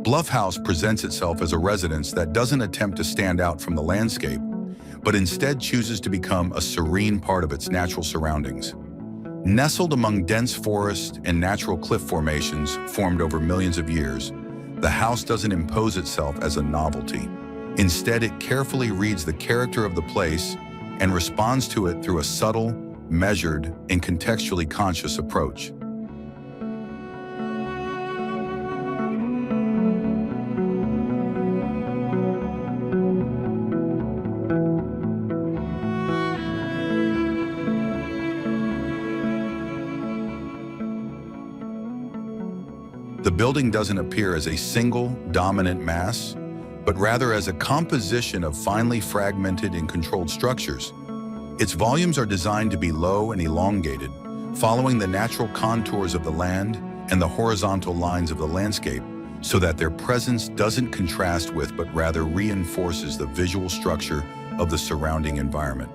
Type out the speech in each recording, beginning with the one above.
Bluff House presents itself as a residence that doesn't attempt to stand out from the landscape, but instead chooses to become a serene part of its natural surroundings. Nestled among dense forest and natural cliff formations formed over millions of years, the house doesn't impose itself as a novelty. Instead, it carefully reads the character of the place and responds to it through a subtle, measured, and contextually conscious approach. The building doesn't appear as a single, dominant mass, but rather as a composition of finely fragmented and controlled structures. Its volumes are designed to be low and elongated, following the natural contours of the land and the horizontal lines of the landscape, so that their presence doesn't contrast with but rather reinforces the visual structure of the surrounding environment.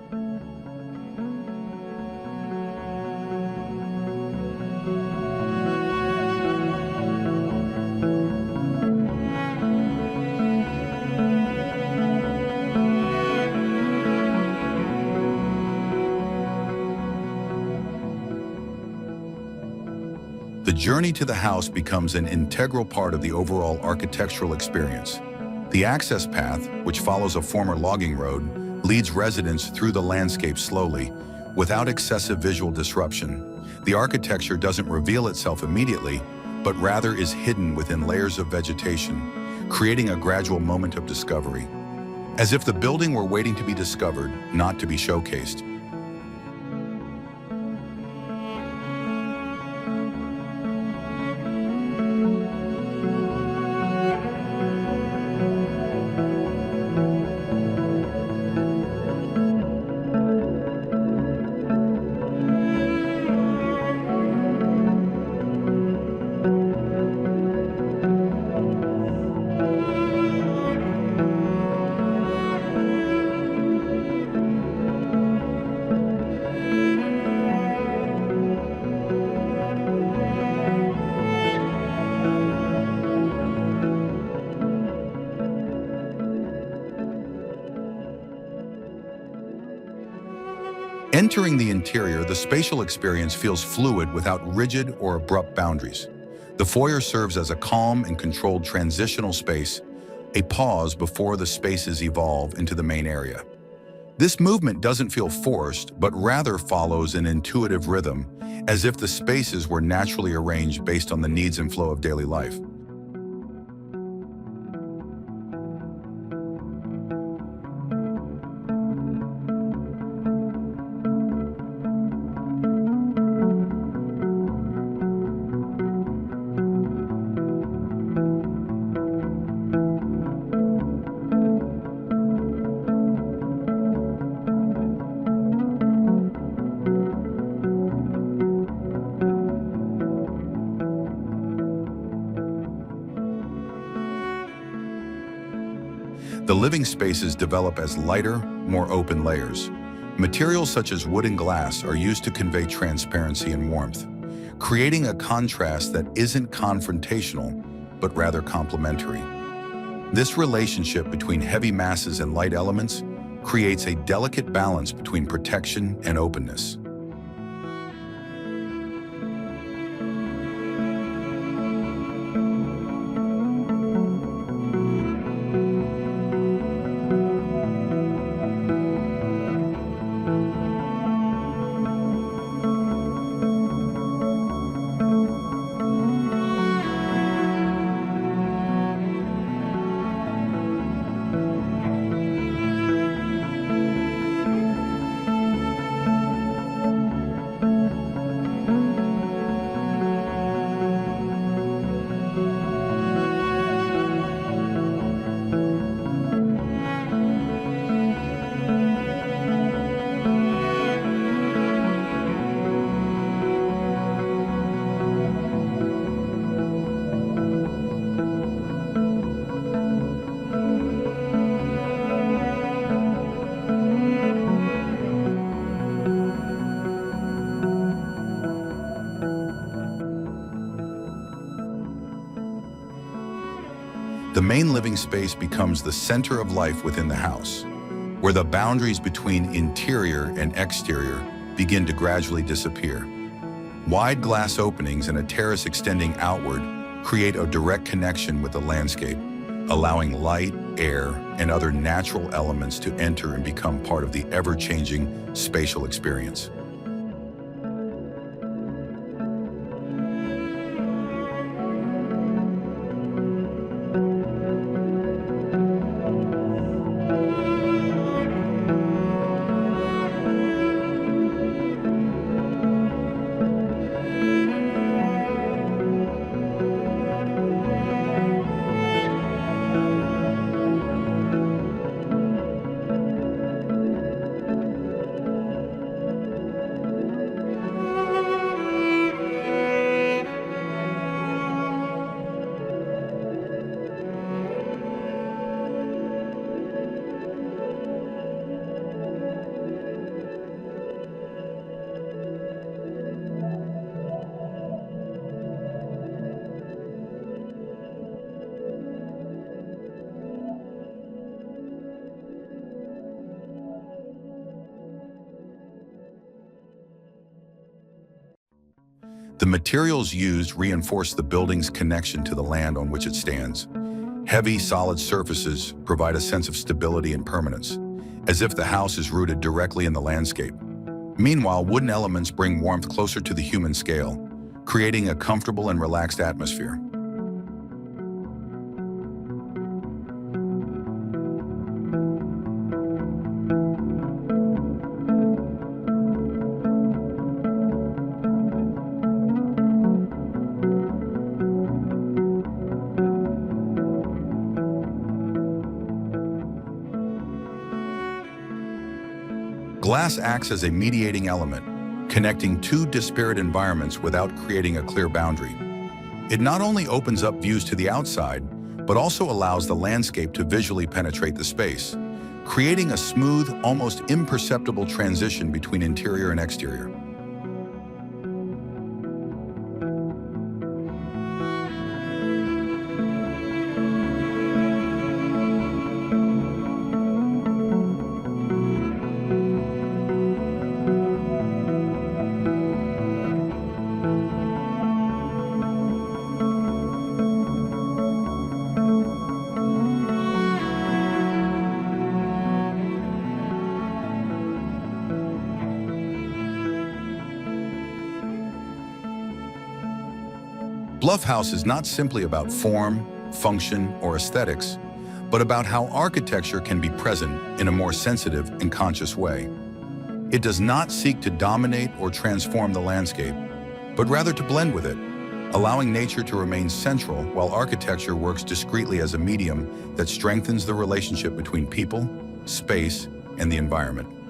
The journey to the house becomes an integral part of the overall architectural experience. The access path, which follows a former logging road, leads residents through the landscape slowly, without excessive visual disruption. The architecture doesn't reveal itself immediately, but rather is hidden within layers of vegetation, creating a gradual moment of discovery, as if the building were waiting to be discovered, not to be showcased. Entering the interior, the spatial experience feels fluid without rigid or abrupt boundaries. The foyer serves as a calm and controlled transitional space, a pause before the spaces evolve into the main area. This movement doesn't feel forced, but rather follows an intuitive rhythm, as if the spaces were naturally arranged based on the needs and flow of daily life. The living spaces develop as lighter, more open layers. Materials such as wood and glass are used to convey transparency and warmth, creating a contrast that isn't confrontational, but rather complementary. This relationship between heavy masses and light elements creates a delicate balance between protection and openness. The main living space becomes the center of life within the house, where the boundaries between interior and exterior begin to gradually disappear. Wide glass openings and a terrace extending outward create a direct connection with the landscape, allowing light, air, and other natural elements to enter and become part of the ever-changing spatial experience. The materials used reinforce the building's connection to the land on which it stands. Heavy, solid surfaces provide a sense of stability and permanence, as if the house is rooted directly in the landscape. Meanwhile, wooden elements bring warmth closer to the human scale, creating a comfortable and relaxed atmosphere. Glass acts as a mediating element, connecting two disparate environments without creating a clear boundary. It not only opens up views to the outside, but also allows the landscape to visually penetrate the space, creating a smooth, almost imperceptible transition between interior and exterior. Bluff House is not simply about form, function, or aesthetics, but about how architecture can be present in a more sensitive and conscious way. It does not seek to dominate or transform the landscape, but rather to blend with it, allowing nature to remain central while architecture works discreetly as a medium that strengthens the relationship between people, space, and the environment.